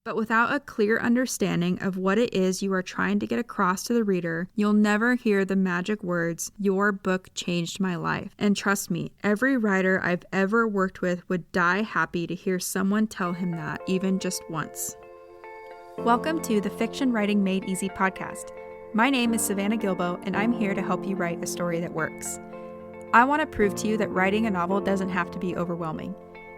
But without a clear understanding of what it is you are trying to get across to the reader, you'll never hear the magic words, "Your book changed my life." And trust me, every writer I've ever worked with would die happy to hear someone tell him that, even just once. Welcome to the Fiction Writing Made Easy podcast. My name is Savannah Gilbo, and I'm here to help you write a story that works. I want to prove to you that writing a novel doesn't have to be overwhelming.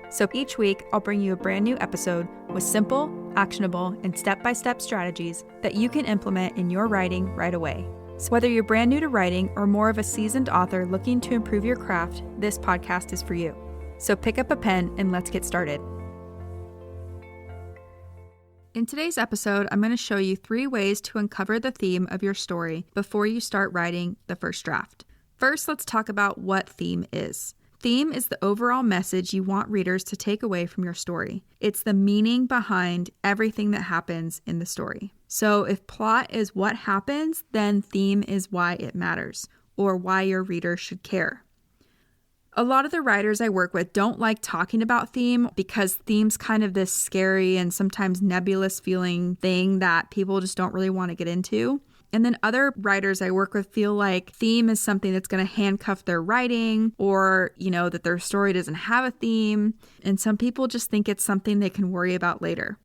So each week, I'll bring you a brand new episode with simple, actionable, and step-by-step strategies that you can implement in your writing right away. So whether you're brand new to writing or more of a seasoned author looking to improve your craft, this podcast is for you. So pick up a pen and let's get started. In today's episode, I'm going to show you 3 ways to uncover the theme of your story before you start writing the first draft. First, let's talk about what theme is. Theme is the overall message you want readers to take away from your story. It's the meaning behind everything that happens in the story. So if plot is what happens, then theme is why it matters, or why your reader should care. A lot of the writers I work with don't like talking about theme because theme's kind of this scary and sometimes nebulous feeling thing that people just don't really want to get into. And then other writers I work with feel like theme is something that's going to handcuff their writing, or, that their story doesn't have a theme. And some people just think it's something they can worry about later.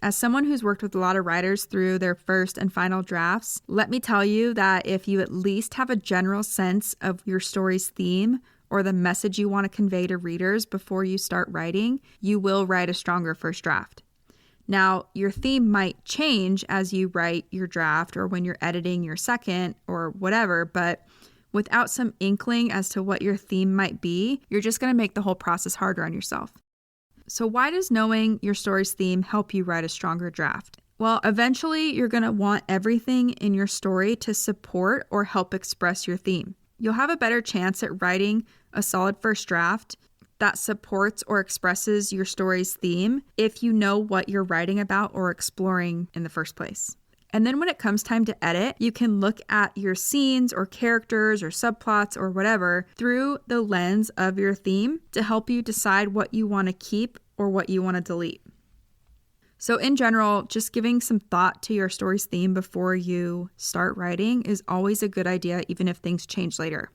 As someone who's worked with a lot of writers through their first and final drafts, let me tell you that if you at least have a general sense of your story's theme or the message you want to convey to readers before you start writing, you will write a stronger first draft. Now, your theme might change as you write your draft or when you're editing your second or whatever, but without some inkling as to what your theme might be, you're just going to make the whole process harder on yourself. So why does knowing your story's theme help you write a stronger draft? Well, eventually you're going to want everything in your story to support or help express your theme. You'll have a better chance at writing a solid first draft that supports or expresses your story's theme if you know what you're writing about or exploring in the first place. And then when it comes time to edit, you can look at your scenes or characters or subplots or whatever through the lens of your theme to help you decide what you want to keep or what you want to delete. So in general, just giving some thought to your story's theme before you start writing is always a good idea, even if things change later.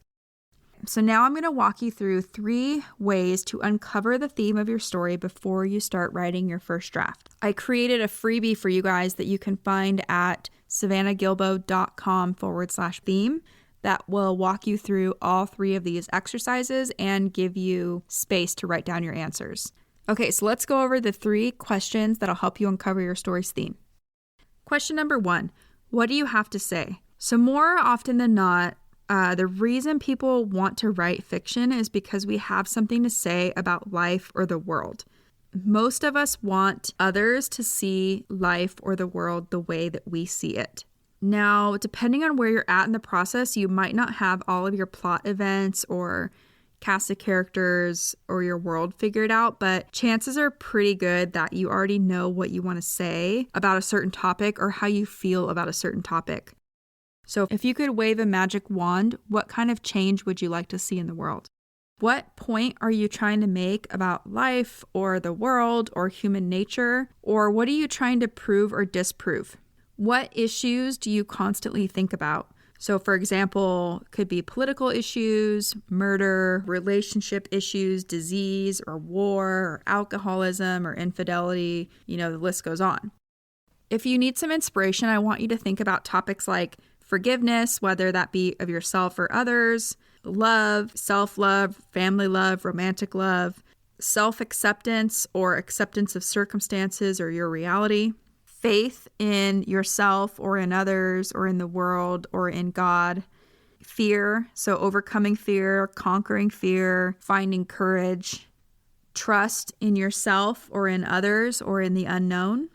So now I'm going to walk you through 3 ways to uncover the theme of your story before you start writing your first draft. I created a freebie for you guys that you can find at savannahgilbo.com/theme that will walk you through all 3 of these exercises and give you space to write down your answers. Okay, so let's go over the 3 questions that'll help you uncover your story's theme. Question number 1, what do you have to say? So more often than not, the reason people want to write fiction is because we have something to say about life or the world. Most of us want others to see life or the world the way that we see it. Now, depending on where you're at in the process, you might not have all of your plot events or cast of characters or your world figured out, but chances are pretty good that you already know what you want to say about a certain topic or how you feel about a certain topic. So if you could wave a magic wand, what kind of change would you like to see in the world? What point are you trying to make about life or the world or human nature? Or what are you trying to prove or disprove? What issues do you constantly think about? So for example, could be political issues, murder, relationship issues, disease or war or alcoholism or infidelity, the list goes on. If you need some inspiration, I want you to think about topics like forgiveness, whether that be of yourself or others, love, self-love, family love, romantic love, self-acceptance or acceptance of circumstances or your reality, faith in yourself or in others or in the world or in God, fear, so overcoming fear, conquering fear, finding courage, trust in yourself or in others or in the unknown,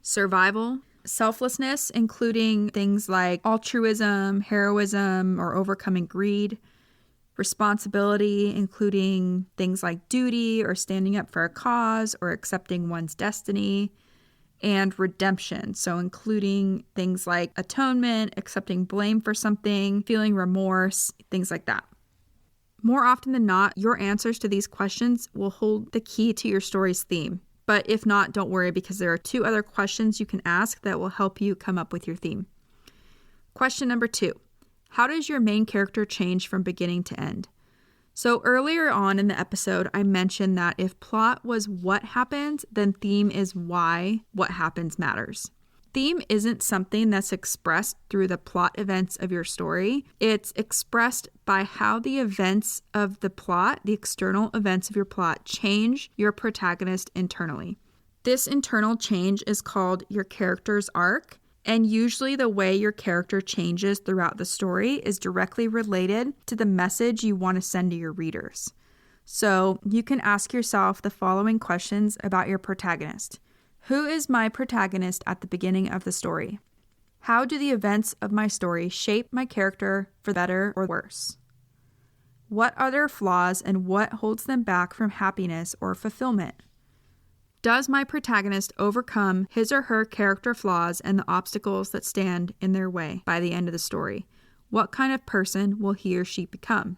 survival, selflessness, including things like altruism, heroism, or overcoming greed. Responsibility, including things like duty or standing up for a cause or accepting one's destiny. And redemption, so including things like atonement, accepting blame for something, feeling remorse, things like that. More often than not, your answers to these questions will hold the key to your story's theme. But if not, don't worry, because there are 2 other questions you can ask that will help you come up with your theme. Question number 2. How does your main character change from beginning to end? So earlier on in the episode, I mentioned that if plot was what happens, then theme is why what happens matters. Theme isn't something that's expressed through the plot events of your story. It's expressed by how the events of the plot, the external events of your plot, change your protagonist internally. This internal change is called your character's arc. And usually the way your character changes throughout the story is directly related to the message you want to send to your readers. So you can ask yourself the following questions about your protagonist. Who is my protagonist at the beginning of the story? How do the events of my story shape my character for better or worse? What are their flaws and what holds them back from happiness or fulfillment? Does my protagonist overcome his or her character flaws and the obstacles that stand in their way by the end of the story? What kind of person will he or she become?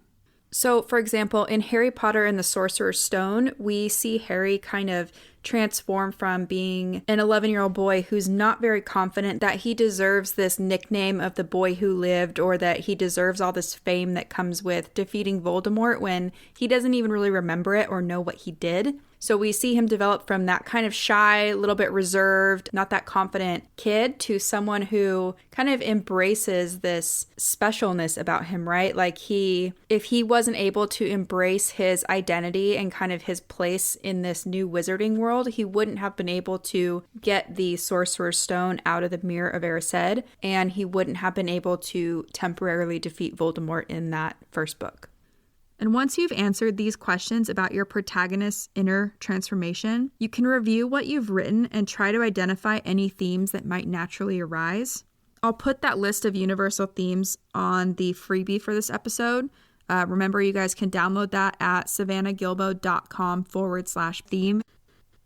So, for example, in Harry Potter and the Sorcerer's Stone, we see Harry kind of transform from being an 11-year-old boy who's not very confident that he deserves this nickname of the boy who lived, or that he deserves all this fame that comes with defeating Voldemort, when he doesn't even really remember it or know what he did. So we see him develop from that kind of shy, a little bit reserved, not that confident kid to someone who kind of embraces this specialness about him, right? Like if he wasn't able to embrace his identity and kind of his place in this new wizarding world, he wouldn't have been able to get the Sorcerer's Stone out of the Mirror of Erised, and he wouldn't have been able to temporarily defeat Voldemort in that first book. And once you've answered these questions about your protagonist's inner transformation, you can review what you've written and try to identify any themes that might naturally arise. I'll put that list of universal themes on the freebie for this episode. Remember, you guys can download that at savannahgilbo.com/theme.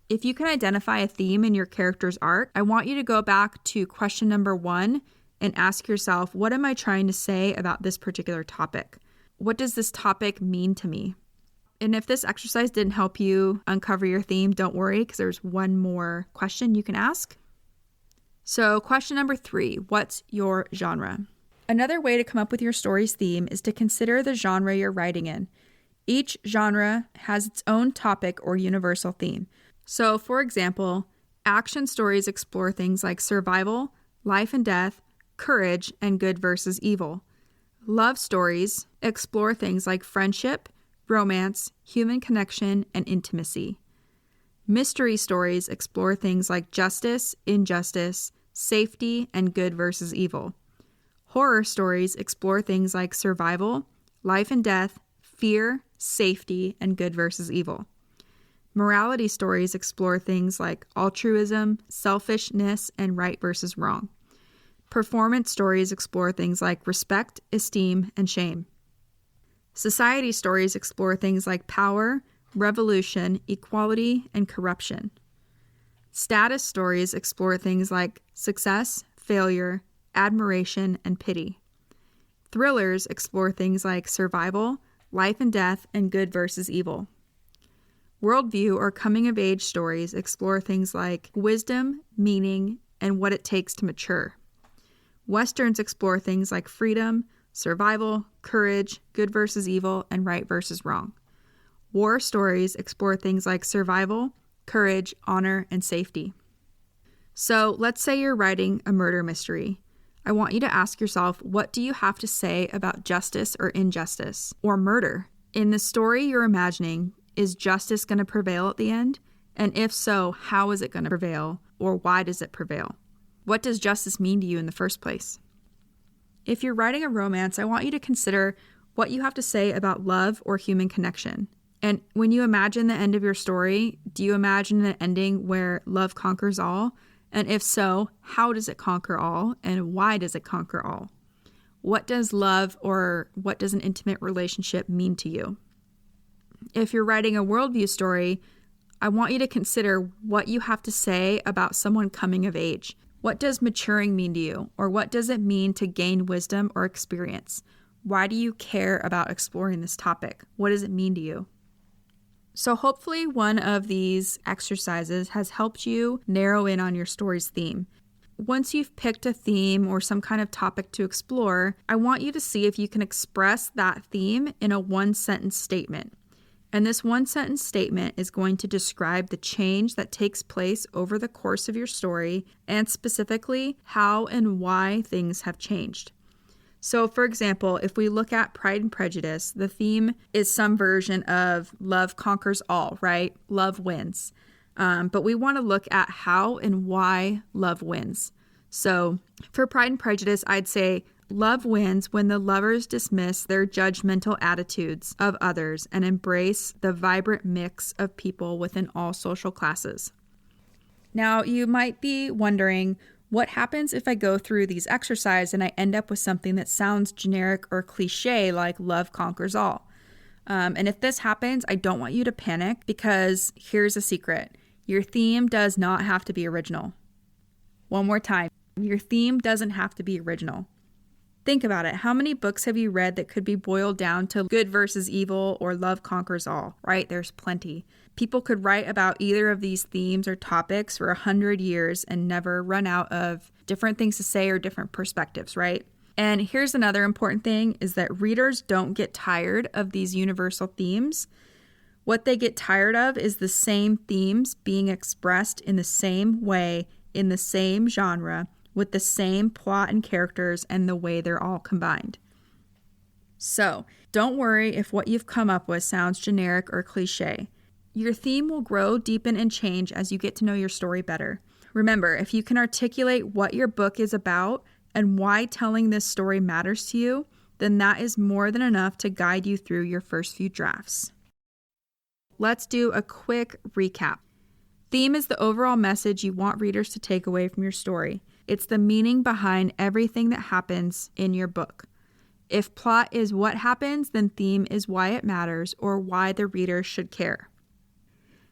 If you can identify a theme in your character's arc, I want you to go back to question number 1 and ask yourself, what am I trying to say about this particular topic? What does this topic mean to me? And if this exercise didn't help you uncover your theme, don't worry, because there's one more question you can ask. So question number 3, what's your genre? Another way to come up with your story's theme is to consider the genre you're writing in. Each genre has its own topic or universal theme. So, for example, action stories explore things like survival, life and death, courage, and good versus evil. Love stories explore things like friendship, romance, human connection, and intimacy. Mystery stories explore things like justice, injustice, safety, and good versus evil. Horror stories explore things like survival, life and death, fear, safety, and good versus evil. Morality stories explore things like altruism, selfishness, and right versus wrong. Performance stories explore things like respect, esteem, and shame. Society stories explore things like power, revolution, equality, and corruption. Status stories explore things like success, failure, admiration, and pity. Thrillers explore things like survival, life and death, and good versus evil. Worldview or coming-of-age stories explore things like wisdom, meaning, and what it takes to mature. Westerns explore things like freedom, survival, courage, good versus evil, and right versus wrong. War stories explore things like survival, courage, honor, and safety. So let's say you're writing a murder mystery. I want you to ask yourself, what do you have to say about justice or injustice, or murder? In the story you're imagining, is justice going to prevail at the end? And if so, how is it going to prevail, or why does it prevail? What does justice mean to you in the first place? If you're writing a romance, I want you to consider what you have to say about love or human connection. And when you imagine the end of your story, do you imagine an ending where love conquers all? And if so, how does it conquer all? And why does it conquer all? What does love or what does an intimate relationship mean to you? If you're writing a worldview story, I want you to consider what you have to say about someone coming of age. What does maturing mean to you? Or what does it mean to gain wisdom or experience? Why do you care about exploring this topic? What does it mean to you? So hopefully one of these exercises has helped you narrow in on your story's theme. Once you've picked a theme or some kind of topic to explore, I want you to see if you can express that theme in a one-sentence statement. And this one-sentence statement is going to describe the change that takes place over the course of your story and specifically how and why things have changed. So, for example, if we look at Pride and Prejudice, the theme is some version of love conquers all, right? Love wins. But we want to look at how and why love wins. So, for Pride and Prejudice, I'd say love wins when the lovers dismiss their judgmental attitudes of others and embrace the vibrant mix of people within all social classes. Now, you might be wondering, what happens if I go through these exercises and I end up with something that sounds generic or cliche like love conquers all? And if this happens, I don't want you to panic because here's a secret. Your theme does not have to be original. One more time. Your theme doesn't have to be original. Think about it. How many books have you read that could be boiled down to good versus evil or love conquers all, right? There's plenty. People could write about either of these themes or topics for 100 years and never run out of different things to say or different perspectives, right? And here's another important thing is that readers don't get tired of these universal themes. What they get tired of is the same themes being expressed in the same way, in the same genre, with the same plot and characters and the way they're all combined. So, don't worry if what you've come up with sounds generic or cliche. Your theme will grow, deepen, and change as you get to know your story better. Remember, if you can articulate what your book is about and why telling this story matters to you, then that is more than enough to guide you through your first few drafts. Let's do a quick recap. Theme is the overall message you want readers to take away from your story. It's the meaning behind everything that happens in your book. If plot is what happens, then theme is why it matters or why the reader should care.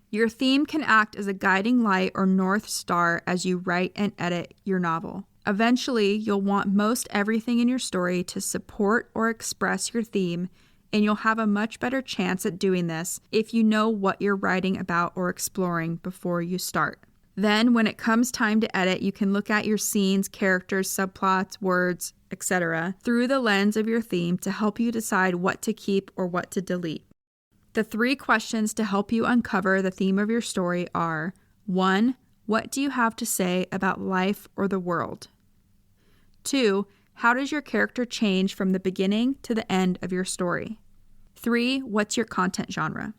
Your theme can act as a guiding light or north star as you write and edit your novel. Eventually, you'll want most everything in your story to support or express your theme, and you'll have a much better chance at doing this if you know what you're writing about or exploring before you start. Then, when it comes time to edit, you can look at your scenes, characters, subplots, words, etc. through the lens of your theme to help you decide what to keep or what to delete. The 3 questions to help you uncover the theme of your story are: 1. What do you have to say about life or the world? 2. How does your character change from the beginning to the end of your story? 3. What's your content genre?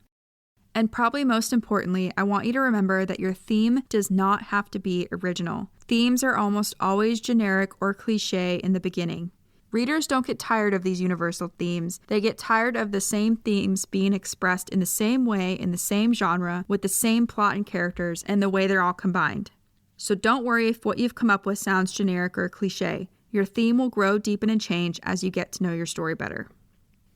And probably most importantly, I want you to remember that your theme does not have to be original. Themes are almost always generic or cliche in the beginning. Readers don't get tired of these universal themes. They get tired of the same themes being expressed in the same way, in the same genre, with the same plot and characters, and the way they're all combined. So don't worry if what you've come up with sounds generic or cliche. Your theme will grow, deepen, and change as you get to know your story better.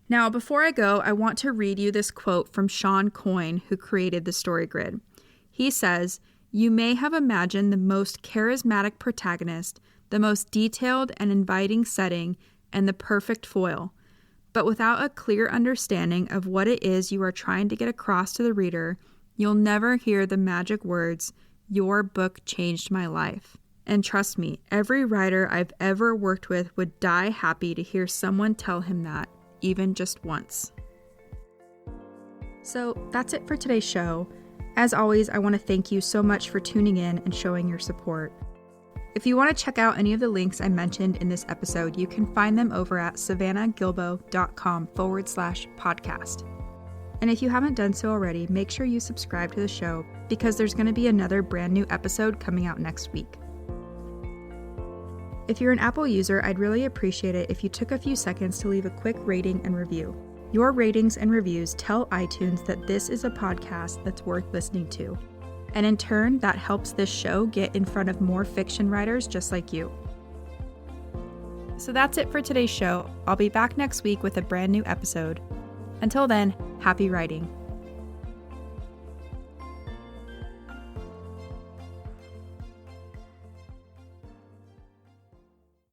Now, before I go, I want to read you this quote from Sean Coyne, who created the story grid. He says, "You may have imagined the most charismatic protagonist, the most detailed and inviting setting, and the perfect foil. But without a clear understanding of what it is you are trying to get across to the reader, you'll never hear the magic words, 'Your book changed my life.' And trust me, every writer I've ever worked with would die happy to hear someone tell him that, even just once." So that's it for today's show. As always, I want to thank you so much for tuning in and showing your support. If you want to check out any of the links I mentioned in this episode, you can find them over at savannahgilbo.com/podcast. And if you haven't done so already, make sure you subscribe to the show because there's going to be another brand new episode coming out next week. If you're an Apple user, I'd really appreciate it if you took a few seconds to leave a quick rating and review. Your ratings and reviews tell iTunes that this is a podcast that's worth listening to. And in turn, that helps this show get in front of more fiction writers just like you. So that's it for today's show. I'll be back next week with a brand new episode. Until then, happy writing.